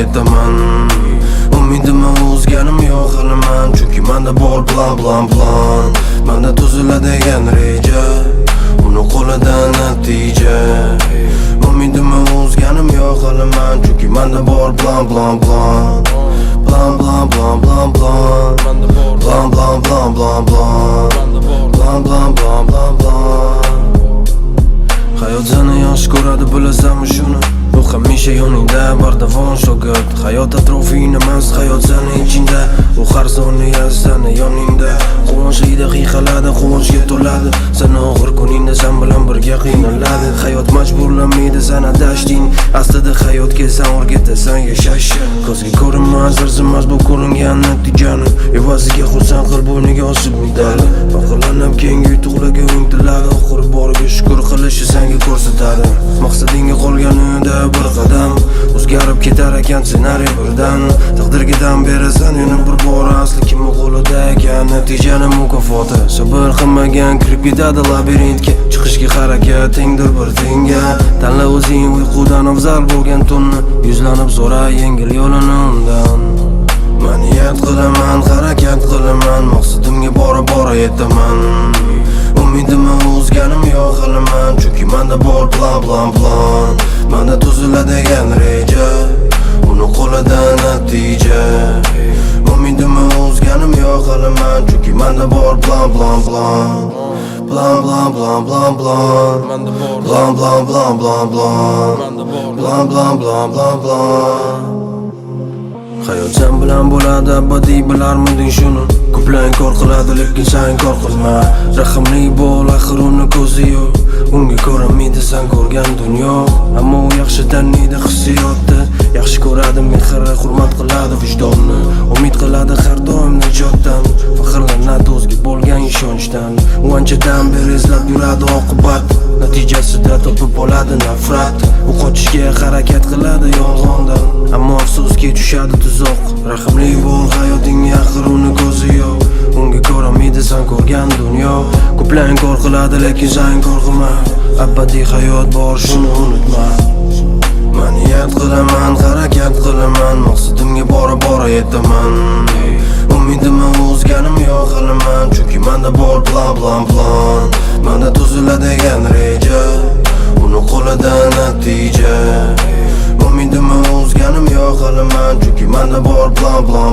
yetaman. Umidimni uzganim yo'q hali men, chunki menda bor plan. Menda tuziladigan reja, uni qo'lida natija. Umidimni uzganim yo'q hali men, chunki menda bor plan. Hayot seni yaxshi ko'radi, bilasanmi shuni? Bu hamisha yoningda, bardavon shogird. Hayot atrofing emas, hayot seni ichingda. U har soniya seni yoningda. Quvonchli daqiqalarda quvonchga to'ladi. Seni og'ir kuningda sen bilan birga qiynaladi. Hayot majburlamaydi seni adashting. Aslida hayotga sen o'rgatasan yashashni. Ko'zga ko'rinmas, arzimas bu ko'ringan natijani. Evaziga xursand qil, bo'yniga osib medali. Faxrlanib keyingi yutuqlarga intiladi. Oxiri boriga shukr qilishi senga ko'rsatadi. Maqsadingga qolganida bir qadam, o'zgarib ketar ekan ssenariy birdan. Taqdirga dam berasan yana bir bor, asli kimning qo'lida ekan natijaning mukofoti. Sabr qilmagan kirib ketadi labirintga, chiqishga harakatingdir bir tenga. Tanla o'zing uyqudan afzal bo'lgan tunni, yuzlanib so'ra yengil yo'lini undan. Men niyat qilaman, harakat qilaman, maqsadimga bora yetaman. Umidimni uzganim yo'q hali men, chunki menda bor plan. Menda tuziladigan reja, uni qo'lida natija. Umidimni uzganim yo'q hali men, chunki menda bor plan. Hayot sen bilan bo'ladi, abadiy bilarmiding shuni? Ko'plar inkor qiladi, lekin sen inkor qilma. Rahimli bo'l, axir uni ko'zi yo'q. Unga ko'rinmaydi sen ko'rgan dunyo, ammo u yaxshi taniydi hissiyotni. Yaxshi ko'radi mehr, hurmat qiladi vijdonni. Umid qiladi har doim najotdan. Faxrlanadi o'ziga bo'lgan ishonchdan. U anchadan beri izlab yuradi oqibat, natijasida topib oladi nafrat. U qochishga harakat qiladi yolg'ondan, ammo afsuski tushadi tuzoq. Rahimli bo'l, hayotingga axir uni ko'zi yo'q. Unga ko'rinmaydi sen ko'rgan dunyo. Ko'plar inkor qiladi, lekin sen inkor qilma. Abadiy hayot bor, shuni unutma. Men niyat qilaman, harakat qilaman, maqsadimga bora yetaman. Umidimni uzganim yo'q hali men, chunki menda bor plan. Menda tuziladigan reja, uni qo'lida natija. Umidimni uzganim yo'q hali men, chunki menda bor plan. Blah